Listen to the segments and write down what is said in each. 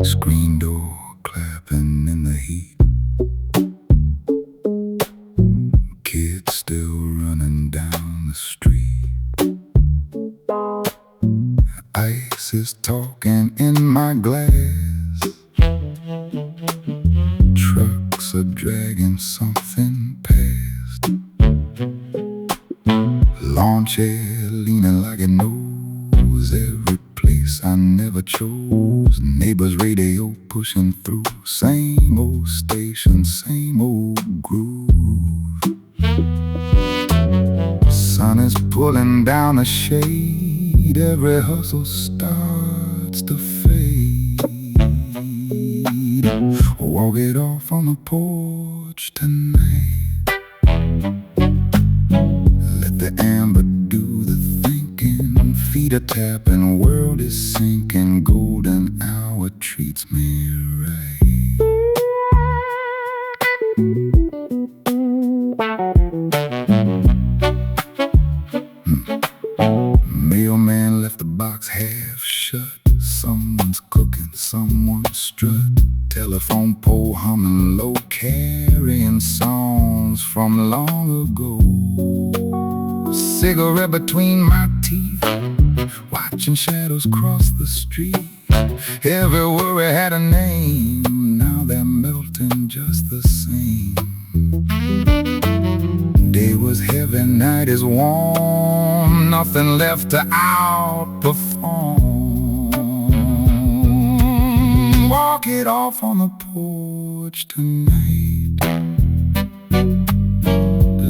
Screen door clapping in the heat. Kids still running down the street. Ice is talking in my glass. Trucks are dragging something past. Lawn chair leaning like it knows every place I never chose. Neighbor's radio pushing through. Same old station, same old groove. Sun is pulling down the shade. Every hustle starts to fade. Walk it off on the porch tonight. Let the amber do the thinking. Feet are tapping, world is sinking. Golden hour treats me right. Mailman left the box half shut. Someone's cooking, someone's strut. Telephone pole humming low, carrying songs from long ago. Cigarette between my teeth, watching shadows cross the street. Every worry had a name, now they're melting just the same. Day was heavy, night is warm. Nothing left to outperform. Walk it off on the porch tonight.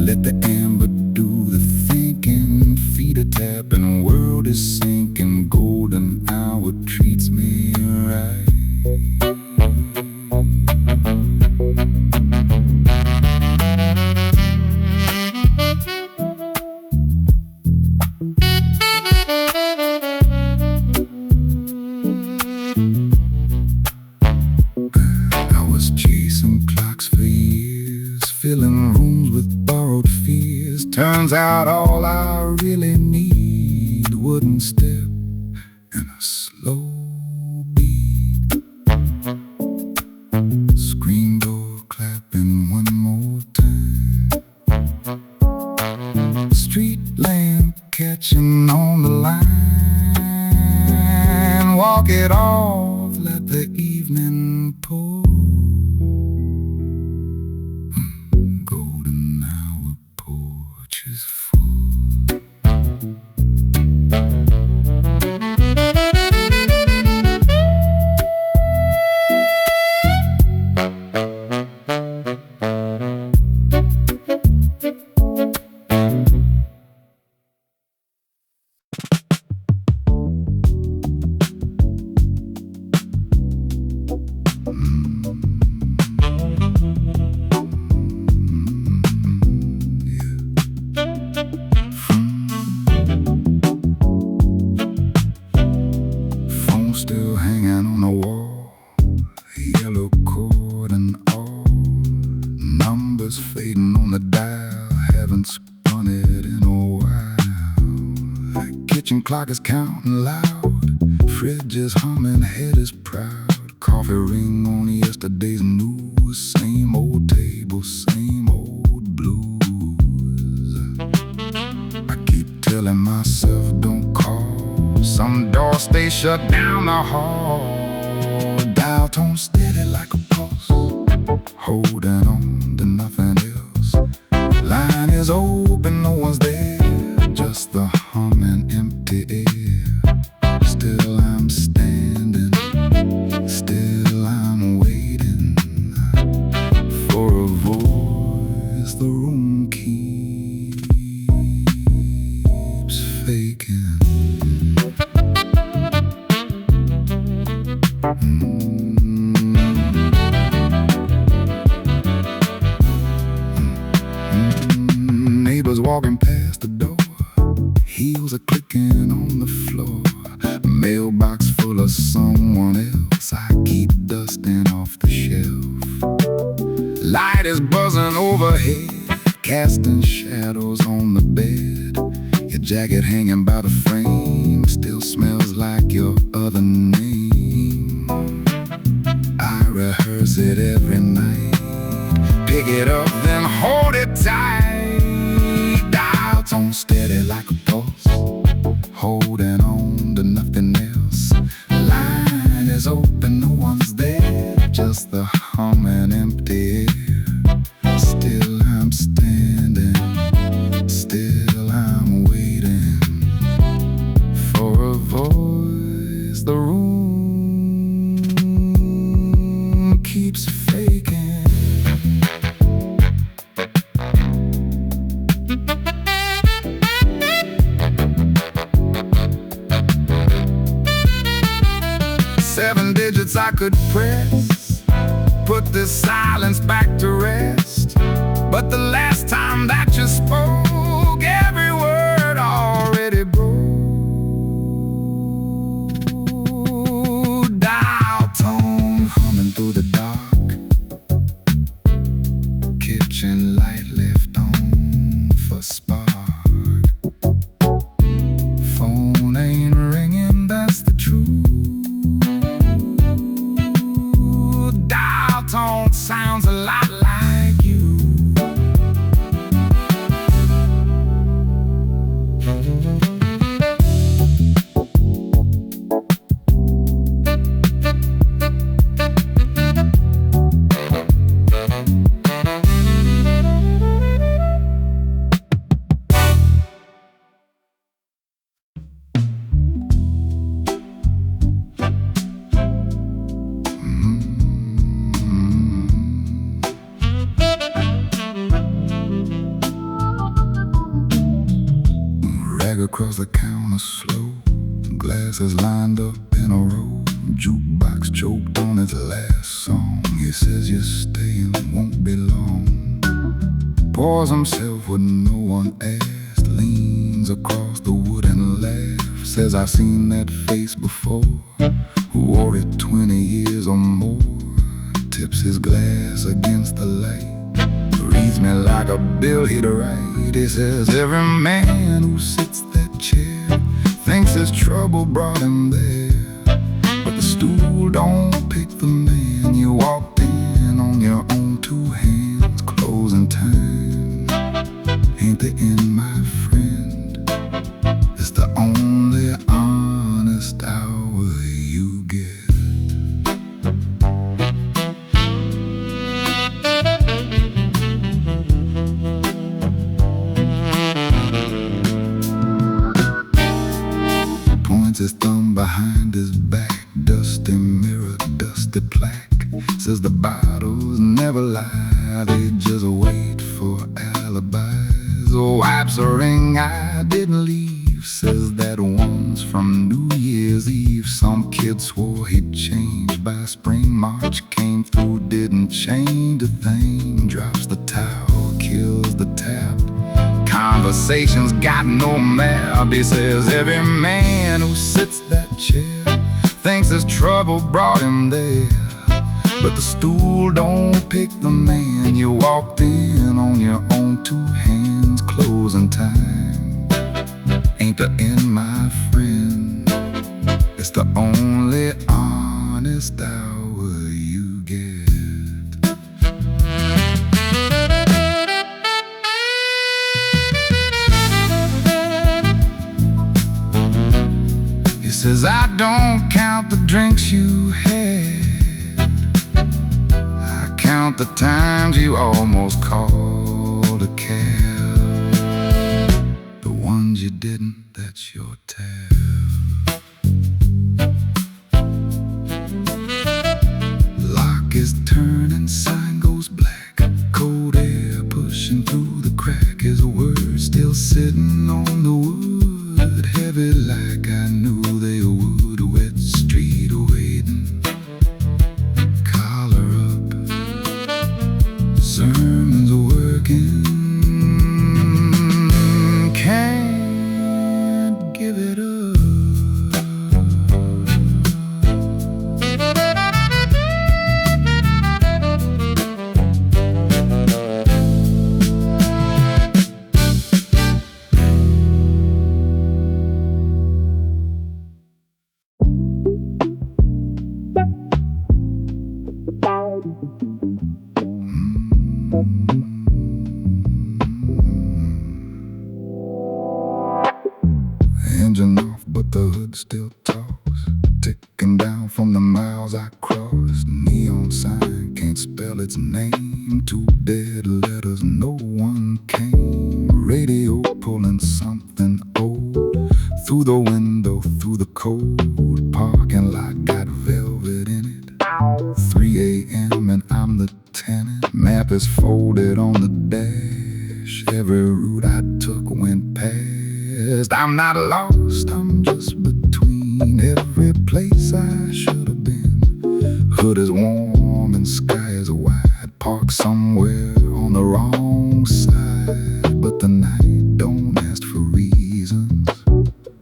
Let the amber do the thinking. Feet are tapping, world is sinking. Golden hour treats me right. Filling rooms with borrowed fears. Turns out all I really need, wooden step and a slow beat. Screen door clapping one more time. Street lamp catching on the line. Walk it off, let the evening pour. Still hanging on the wall, yellow cord and all. Numbers fading on the dial, haven't spun it in a while. The kitchen clock is counting loud, fridge is humming, head is proud. Coffee ring on yesterday's news, same old table, same old blues. I keep telling myself don't call. Some doors stay shut down the hall. Dial tone steady like a pulse, holding on to nothing else. Line is open, no one's there, just the humming empty air. Still I'm standing, still I'm waiting for a voice the room keeps faking. Neighbors walking past the door, heels are clicking on the floor. Mailbox box full of someone else I keep dusting off the shelf. Light is buzzing overhead, casting shadows on the bed. Your jacket hanging by the frame still smells like your other name. I rehearse it every night, pick it up then hold it tight. Dial tone steady like a pulse, holding on to nothing else. Line is open, no one's there, just the hum and empty air. Still I'm standing, still I'm waiting for a voice. The room keeps faking. Seven digits I could press, put this silence back to rest. But the last time that you spoke, every word already broke. Dial tone humming through the dark, kitchen light left on for spark. Phone ain't ringing, that's the truth. Dial tone sounds a lot like you. Rag across the counter slow, glasses lined up in a row. Jukebox choked on its last song. He says you're staying, won't be long. Pours himself with no one asked, leans across the wood and laughs. Says I've seen that face before, who wore it 20 years or more. Tips his glass against the light, reads me like a bill he'd write. He says every man who sits that chair thinks his trouble brought him there. But the stool don't pick the man. You walked in on your own two hands, closing time ain't the end, my friend. It's the only honest hour you get. His thumb behind his back, dusty mirror, dusty plaque. Says the bottles never lie, they just wait for alibis. Oh, wipes a ring I didn't leave, says that once from New Year's Eve. Some kid swore he'd change by spring. March came through, didn't change a thing. Drops the towel, kills the tap. Conversations got no map. He says every man who sits that chair thinks his trouble brought him there. But the stool don't pick the man. You walked in on your own two hands, closing time ain't the end, my friend. It's the only honest hour you get. He says I don't count the drinks you had, I count the times you almost called a cab. The ones you didn't, that's your tab. Lock is turning, sign goes black. Cold air pushing through the crack. His words still sitting on the wood, heavy like I knew they would. Wet street waiting, collar up, sermons working. Can't give it up. from the miles I crossed. Neon sign, can't spell its name. Two dead letters, no one came. Radio pulling something old through the window, through the cold. Parking lot got velvet in it. 3 a.m. and I'm the tenant. Map is folded on the dash. Every route I took went past. I'm not lost, I'm just between every place I should have been. Hood is warm and sky is wide. Park somewhere on the wrong side, but the night don't ask for reasons,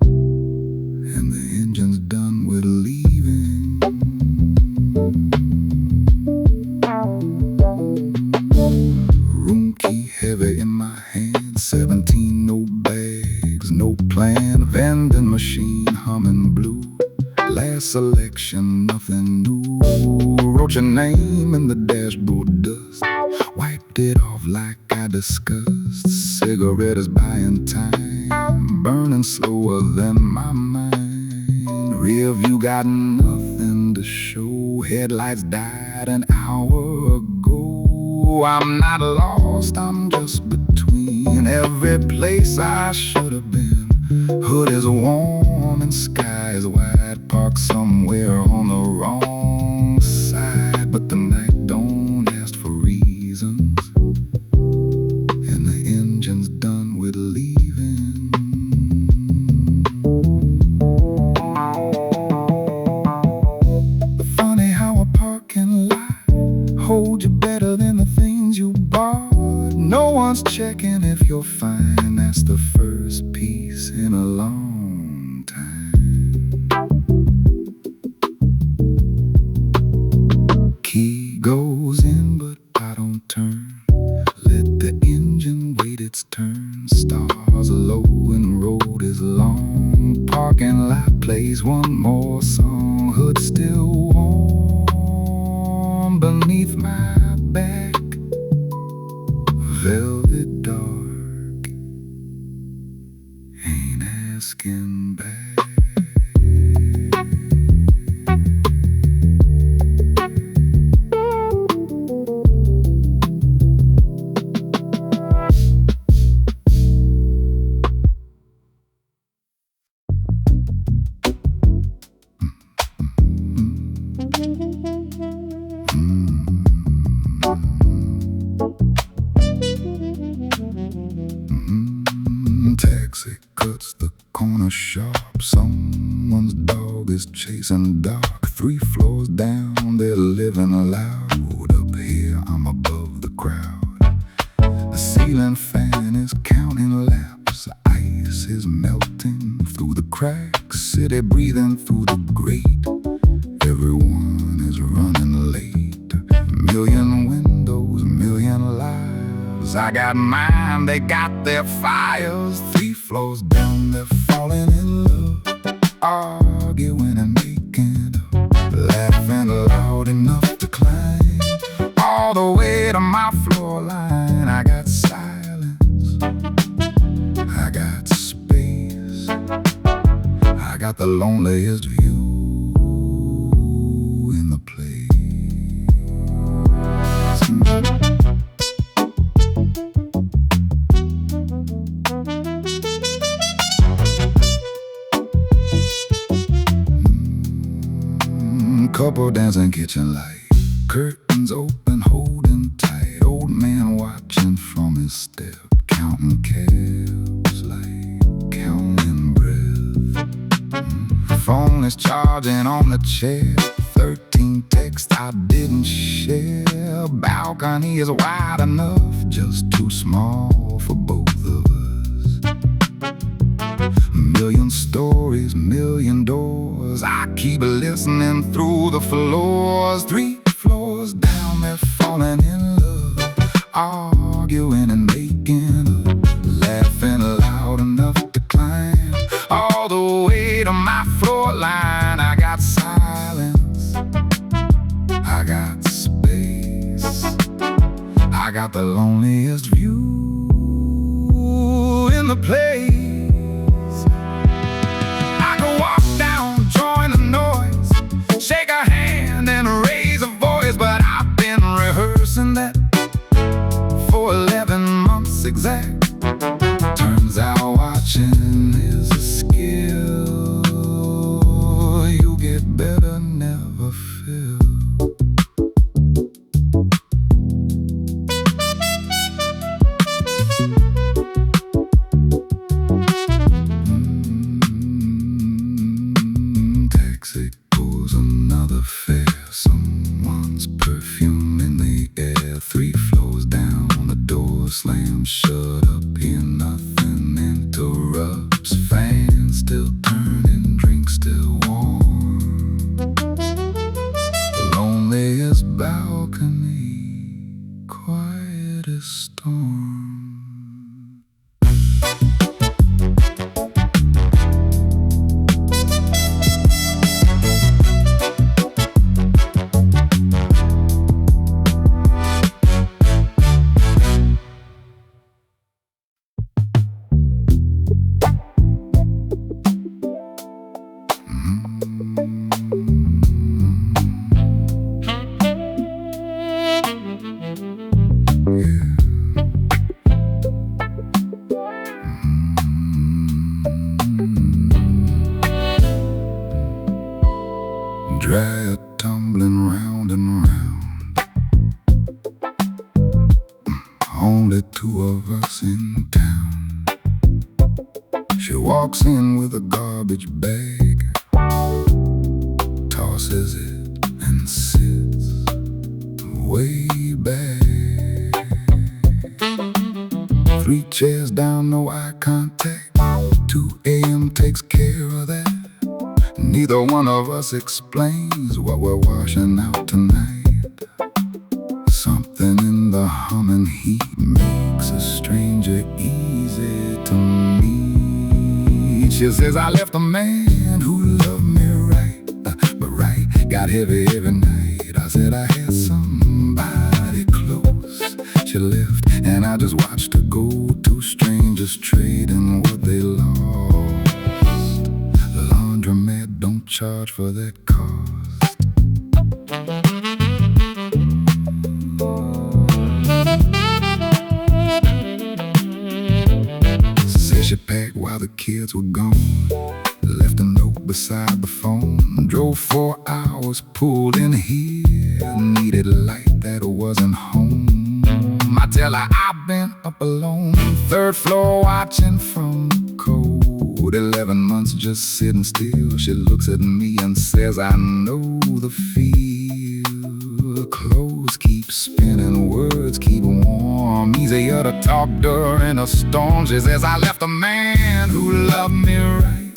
and the engine's done with leaving. Room key heavy in my hand, 17, no bags, no plan. Vending machine humming blue. Last selection, nothing new. Wrote your name in the dashboard dust, wiped it off like I discussed. Cigarette is buying time, burning slower than my mind. Rear view got nothing to show. Headlights died an hour ago. I'm not lost, I'm just between every place I should have been. Hood is warm and sky is wide. Park somewhere on the wrong side, but the night don't ask for reasons, and the engine's done with leaving. Funny how a parking lot holds you better than the things you bought. No one's checking if you're fine. That's the first piece in a long time. Key goes in, but I don't turn. Let the engine wait its turn. Stars low and road is long. Parking lot plays one more song. Hood still warm beneath my back. Velvet dark, ain't asking back. Taxi cuts the corner sharp. Someone's dog is chasing dark. 3 floors down, they're living loud. Up here, I'm above the crowd. The ceiling fan is counting laps. Ice is melting through the cracks. City breathing through the grate. Everyone is running late. Million windows, million lives. I got mine, they got their fires. 3 floors down, they're falling in love, arguing and making up, laughing loud enough to climb all the way to my floor line. I got silence, I got space, I got the loneliest view in the place. Couple dancing kitchen light, curtains open, holding tight. Old man watching from his step, counting cabs like counting breath. Phone is charging on the chair. 13 texts I didn't share. Balcony is wide enough, just too small for both of us. Million stories, million doors. I keep listening through the floors. 3 floors down, they're falling in love, arguing and making up, laughing loud enough to climb all the way to my floor line. I got silence, I got space, I got the loneliest view in the place. Shake better never fill. Taxi pulls another fare. Someone's perfume in the air. 3 floors down, the door slams shut. Up here nothing interrupts. Fans still turning, drink still warm. Loneliest balcony, quietest storm. Dryer tumbling round and round. Only 2 of us in town. She walks in with a garbage bag, tosses it and sits way back. 3 chairs down, no eye contact. 2 a.m. takes care of that. Neither one of us explains what we're washing out tonight. Something in the humming heat makes a stranger easy to meet. She says, I left a man who loved me right, but right got heavy every night. I said I had somebody close. She left and I just watched her go. 2 strangers trading what they lost. Laundromat don't charge for that cost. Said she packed while the kids were gone. Left a note beside the phone. Drove 4 hours, pulled in here. Needed a light that wasn't home. I tell her I've been up alone. 3rd floor watching from the cold. 11 months just sitting still. She looks at me and says, I know the feel. Clothes keep spinning, words keep warm. Easier to talk during a storm. She says, I left a man who loved me right,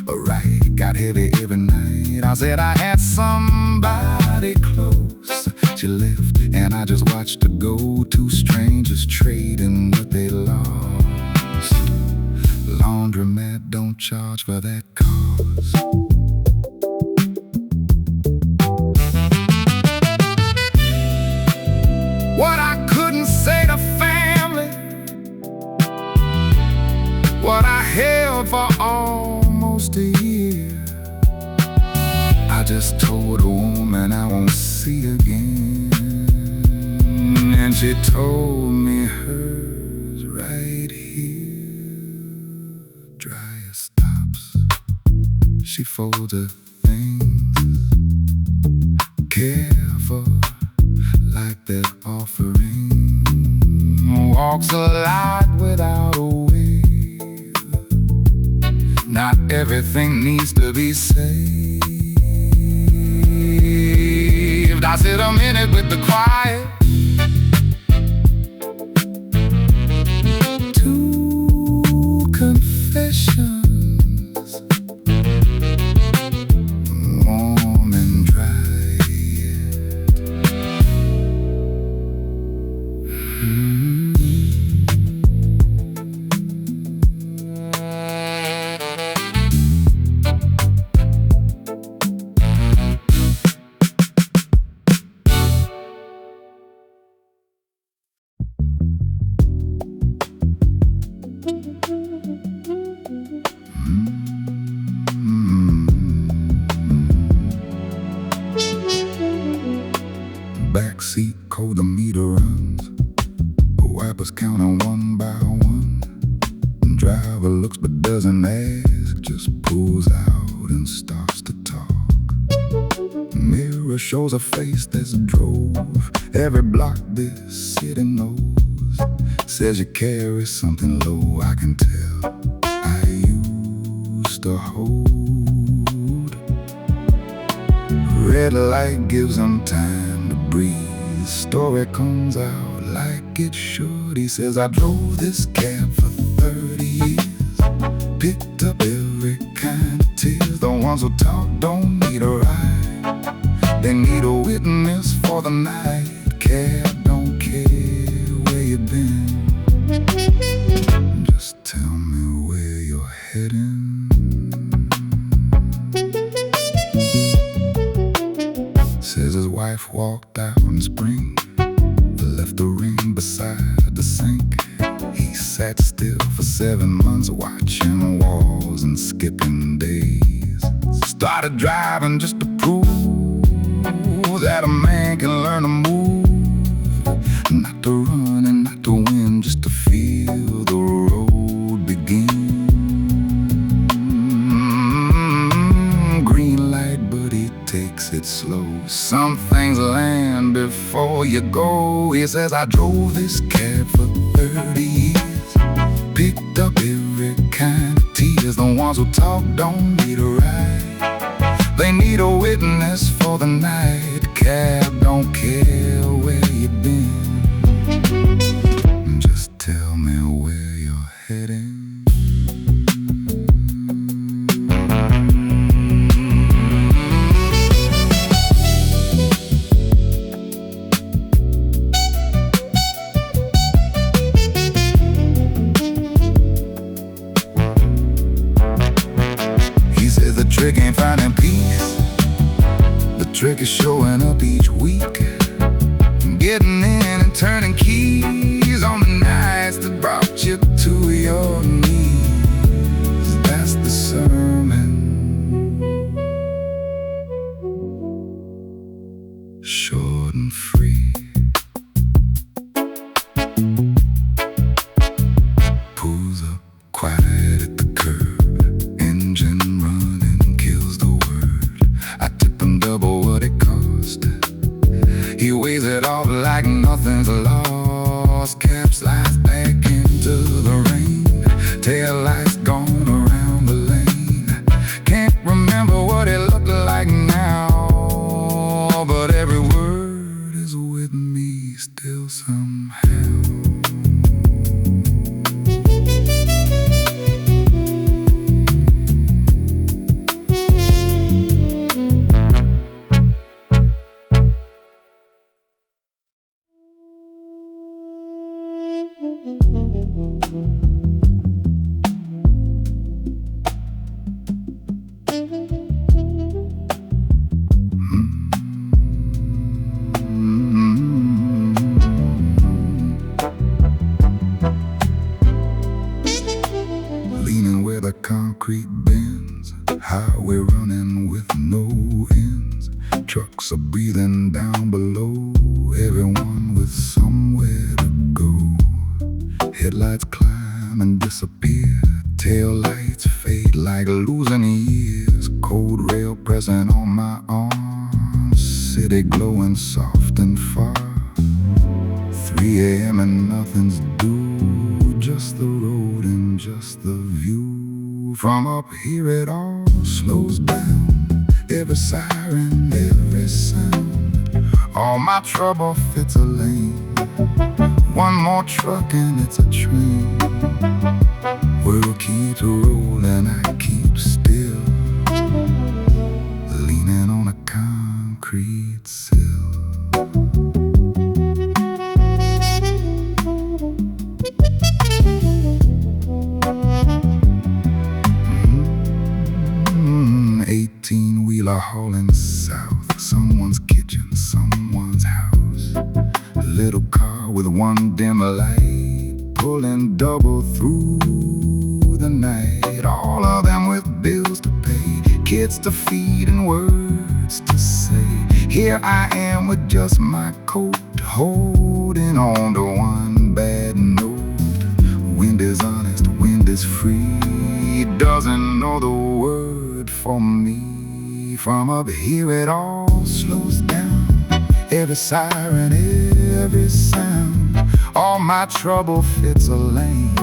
but right got heavy every night. I said I had somebody close. She left and I just watched her go. 2 strangers trading what they lost. Laundromat don't charge for that cost. What I couldn't say to family, what I held for almost a year, I just told a woman I won't see again. And she told me hers right here. Dryer stops, she folds her things, careful like that offering. Walks a lot without a wave. Not everything needs to be saved. I sit a minute with the quiet. 2 confessions, warm and dry yet. Backseat cold, the meter runs. Wipers counting 1 by 1. Driver looks but doesn't ask, just pulls out and starts to talk. mirror shows a face that's drove every block this city knows. Says you carry something low, I can tell. I used to hold. Red light gives him time to breathe. Story comes out like it should. He says, I drove this cab for 30 years, picked up every kind of tears. The ones who talk don't need a ride, they need a witness for the night. Cab don't care where you've been, just tell me where you're heading. Says his wife walked out in spring, left the ring beside the sink. He sat still for 7 months, watching walls and skipping days. Started driving just to prove that a man can learn to move, not to run and not to win, just to feel the road begin. Green light, but he takes it slow. Some things land before you go. He says, I drove this cab for 30 years, picked up every kind of tears. The ones who talk don't need a ride, they need a witness for the night. Cab don't care where you've been, just tell me where you're heading. The trick ain't finding peace, the trick is showing up each week, getting in and turning keys on the nights that brought you to your knees. That's the sermon, short and free. Pulls up quiet at the curb, engine running, kills the word. I tip him double what it cost. He weighs it off like nothing's lost. Cap slides back into the rain, tail lights gone around the lane. Can't remember what it looked like now, but every word is with me still somehow. Leaning where the concrete bends, highway running with no ends. Trucks are breathing down below, everyone with somewhere to go. Headlights climb and disappear, tail lights fade like losing years. Cold rail pressing on my arm, city glowing soft and far. 3 a.m. and nothing's due, just the road and just the view. From up here it all slows down, every siren, every sound. All my trouble fits a lane, one more truck and it's a train. World keeps rolling, I keep still, leaning on a concrete sill. Wheeler hauling south, someone's kitchen, someone's house. A little car with one dim light, pulling double through the night. All of them with bills to pay, kids to feed and words to say. Here I am with just my coat, holding on to one bad note. Wind is honest, wind is free, doesn't know the word for me. From up here it all slows down. Every siren, every sound. All my trouble fits a lane.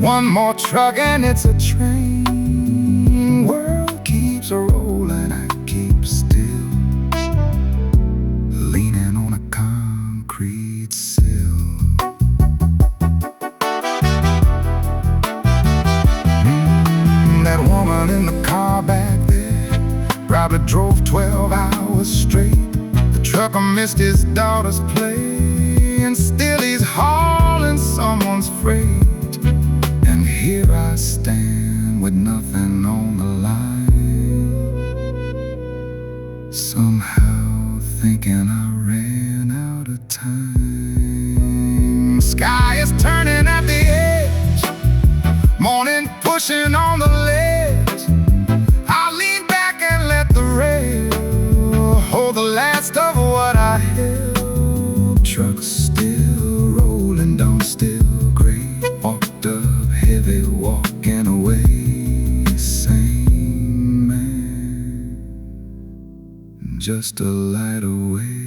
One more truck and it's a train. World keeps rolling, I keep still, leaning on a concrete sill. That woman in the car back there probably drove 12 hours straight. The trucker missed his daughter's play, and still he's hauling someone's freight. And here I stand with nothing on the line, somehow thinking I ran out of time. Sky is turning at the edge, morning pushing on the ledge. I lean back and let the rail hold the last of what I held. Truck still rolling, dawn still gray. Walked up heavy, walking away. Same man, just a light away.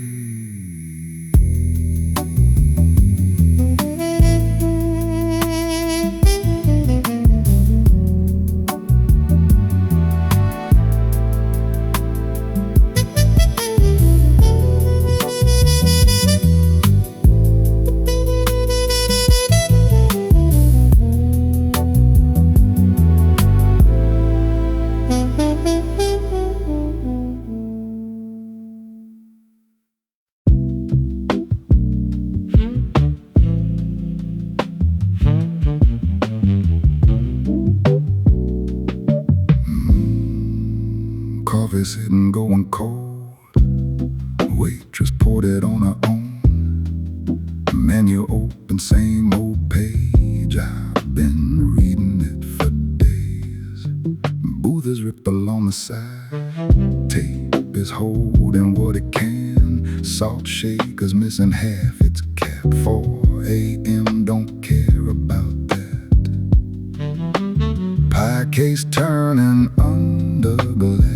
Coffee's hitting, going cold. Waitress poured it on her own. Menu open, same old page. I've been reading it for days. Booth is ripped along the side. Tape is holding what it can. Salt shaker's missing half its cap. 4 a.m. don't care about that. Pie case turning under glass.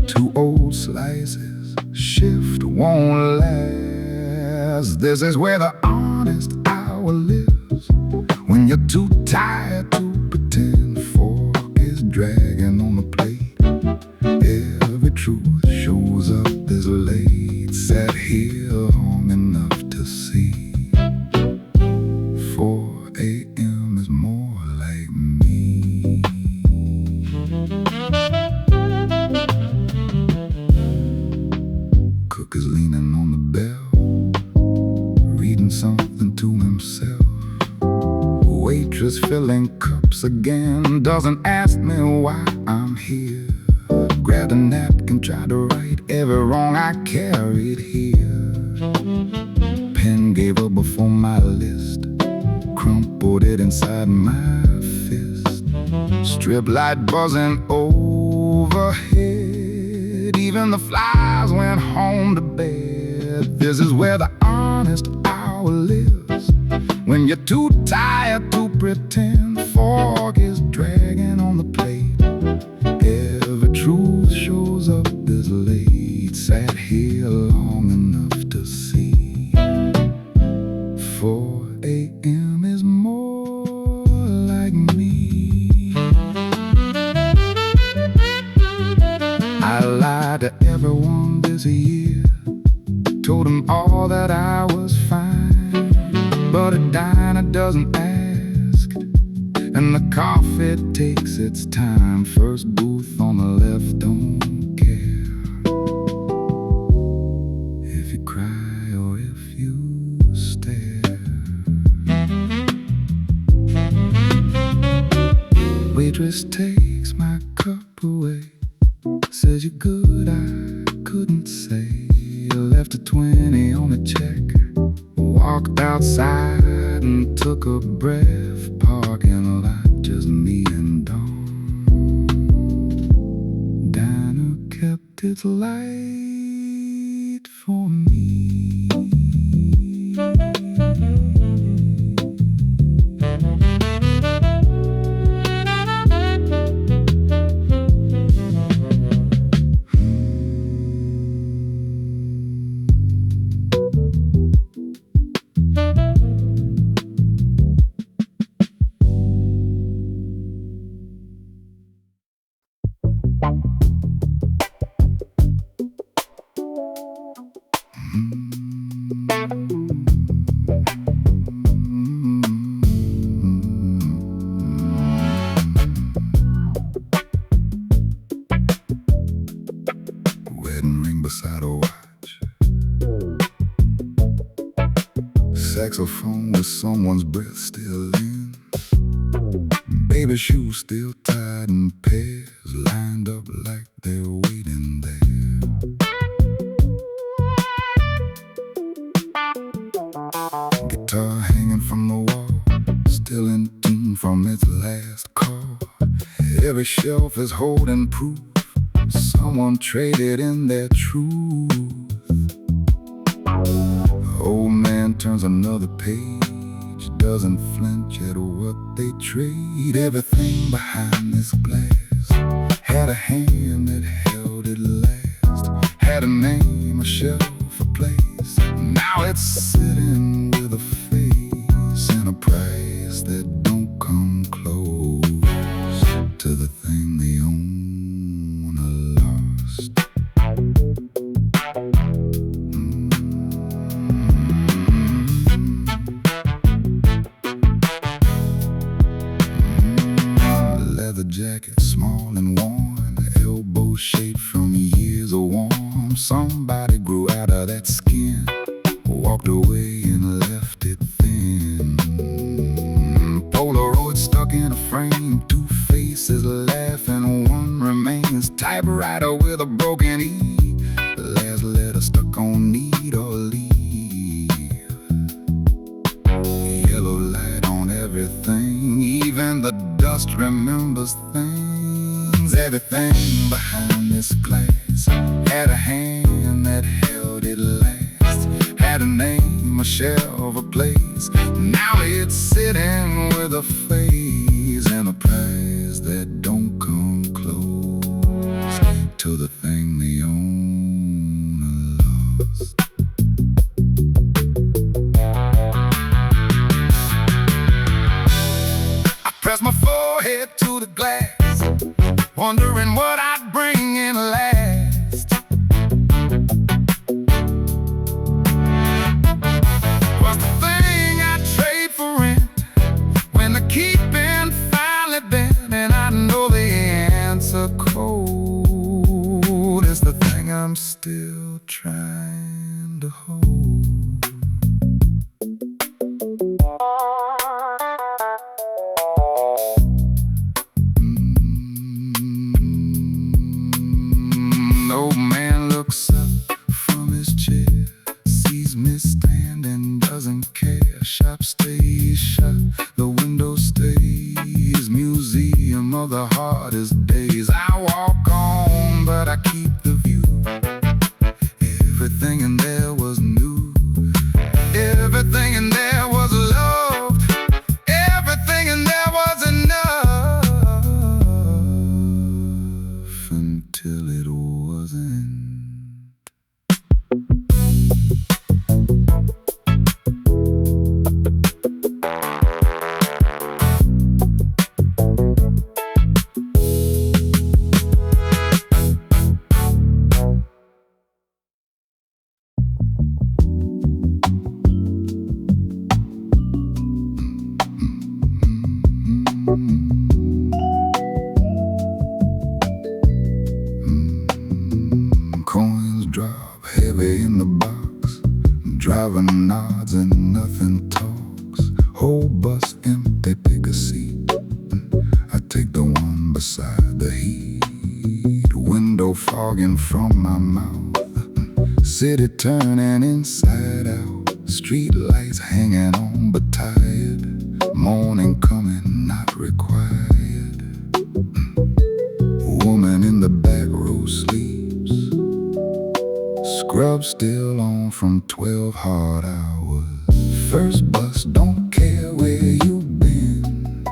2 old slices, shift won't last. This is where the honest hour lives, when you're too tired to pretend. Fork is dragging on the plate. Every truth shows up this late. Sat here long enough to see 4 a.m. is more like me. Cook is leaning on the bell, reading something to himself. Waitress filling cups again, doesn't ask me why I'm here. Grabbed a napkin, tried to right every wrong I carried here. Pen gave up before my list, crumpled it inside my fist. Strip light buzzing overhead, even the flies went home to bed. This is where the honest hour lives, when you're too tired to pretend. Fork is dragging on the plate. Every truth shows up this late. Sat here long enough to see 4 a.m. is more like me. I lied to everyone this year, told them all that I was fine. But a diner doesn't ask, and the coffee takes its time. First booth on the left, don't care if you cry or if you stare. Waitress takes my cup away, says you're good, I couldn't say. Left a 20 on a check, walked outside and took a breath. Parking lot, just me and Dawn. Diner kept its light for me. beside a watch. Saxophone with someone's breath still in. Baby shoes still tied in pairs, lined up like they're waiting there. Guitar hanging from the wall, still in tune from its last call. Every shelf is holding proof someone traded in their truth. Old man turns another page, doesn't flinch at what they trade. Everything behind this glass had a hand that held it last, had a name, a shelf, a place. Now it's sitting with a face and a price that don't come close to the thing the owner lost. Leather jacket, small and worn, elbow shaped from years of warmth. Somebody grew out of that skin, walked away and left it thin. Polaroid stuck in a frame, two faces laughing, one remains. Typewriter with a broken E, the last letter stuck on need or leave. Yellow light on everything, even the dust remembers things. Everything behind this glass had a hand that held it last, had a name, a shelf, a place. Now it's sitting with a face and a price that don't come close to the thing the owner lost. I press my forehead to the glass, wondering what I'd bring in last. What's the thing I'd trade for rent when the keeping finally bent? And I know the answer cold. It's the thing I'm still trying to hold. Old man looks up from his chair, sees me standing, doesn't care. Shop stays shut, the window stays, museum of the hardest days. I walk on, but I keep the view. Everything in there was new, everything in there was loved, everything in there was enough, until it wasn't. Coins drop heavy in the box, driver nods and nothing talks. Whole bus empty, take a seat. I take the one beside the heat. Window fogging from my mouth, city turning inside out. Street lights hanging on but tired, morning coming not required. Woman in the back row sleeps, scrub still on from 12 hard hours. First bus, don't care where you've been,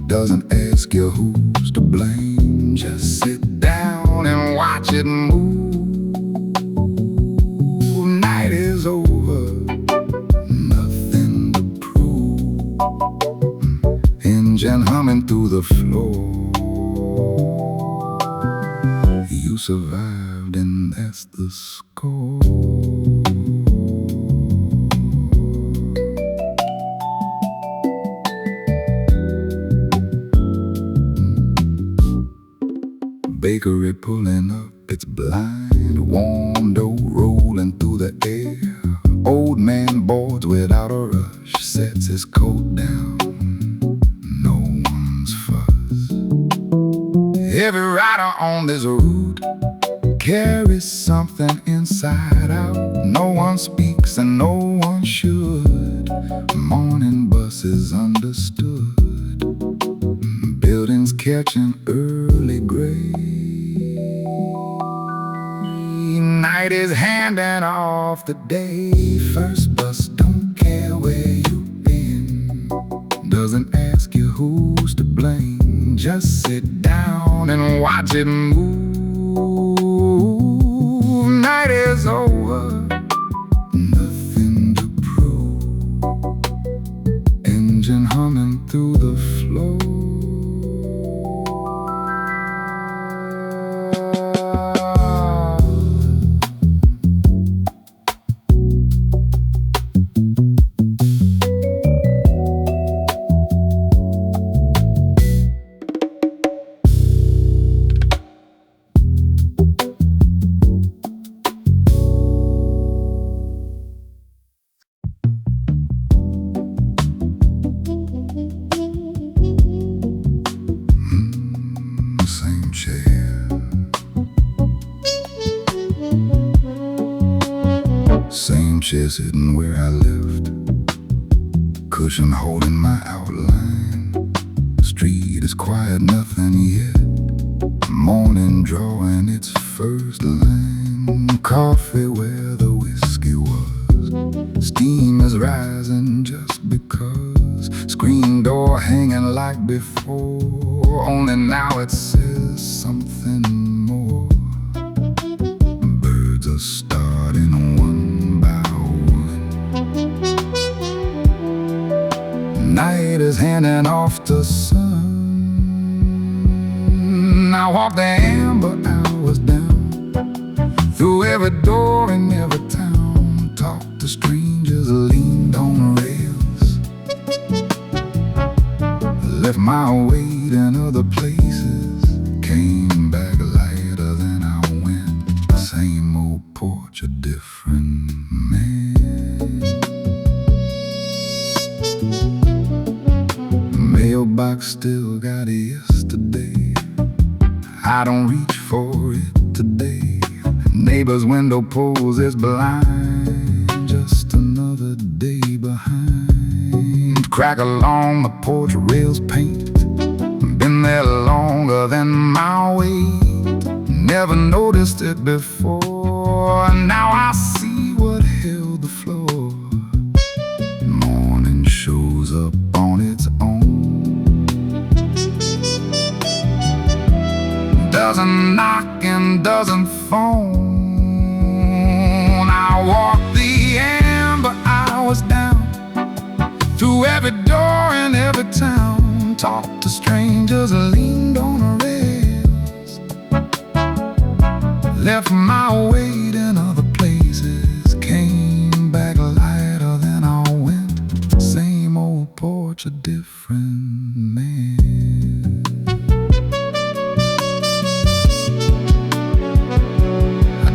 doesn't ask you who's to blame. Just sit down and watch it move. Night is over, nothing to prove. Engine humming through the floor. You survived and that's the score. Bakery pulling up its blind, warm dough rolling through the air. Old man boards without a rush, sets his coat down, no one's fuss. Every rider on this route carries something inside out. No one speaks and no one should. Morning bus is understood. Buildings catching early gray. Night is handing off the day. First bus don't care where you've been, doesn't ask you who's to blame. Just sit down and watch it move. Night is over, nothing to prove. Engine humming through the floor. Same chair sitting where I left, cushion holding my outline. Street is quiet, nothing yet. Morning drawing its first line. Coffee where the whiskey was. Steam is rising just because. Screen door hanging like before, only now it says something more. Birds are starting one by one. Night is handing off the sun. I walk the amber hours down, through every door in every town. Talk to strangers, leaned on rails. Left my weight in other places, came back lighter than I went. Same old porch, a different man. Mailbox still got yesterday. I don't reach for it today. Neighbor's window pulls its blind, just another day behind. Crack along the porch, rails painted. Been there longer than my weight. Never noticed it before. Now I see what held the floor. Morning shows up on its own. Doesn't knock and doesn't phone. I walk the amber hours down, through every door in every town. Talk to strangers, leaned on rails. Left my weight in other places, came back lighter than I went. Same old porch, a different man.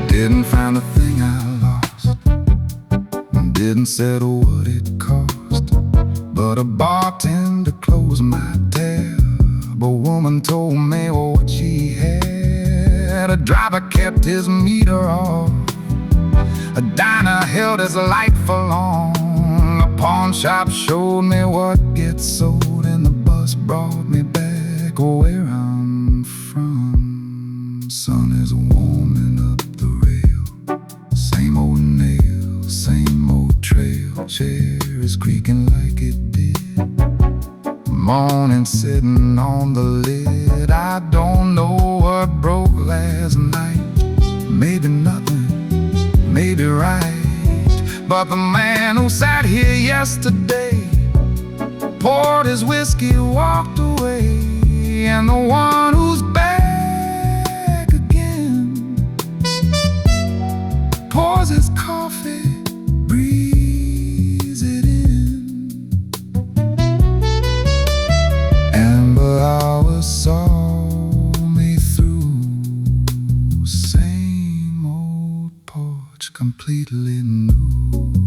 Didn't find the thing I lost, didn't settle what it cost, but a bartender closed my tab. A woman told me what she had. A driver kept his meter off. A diner held his light for long. A pawn shop showed me what gets sold, and the bus brought me back where I'm from. Sun is warming up the rail. Same old nail, same old trail. Chair is creaking like it did. Morning sitting on the lid. I don't know what broke last night. Maybe nothing, maybe right. But the man who sat here yesterday poured his whiskey, walked away. And the one who's back again pours his coffee, breathes it in. Amber hours saw me through. Same old completely new.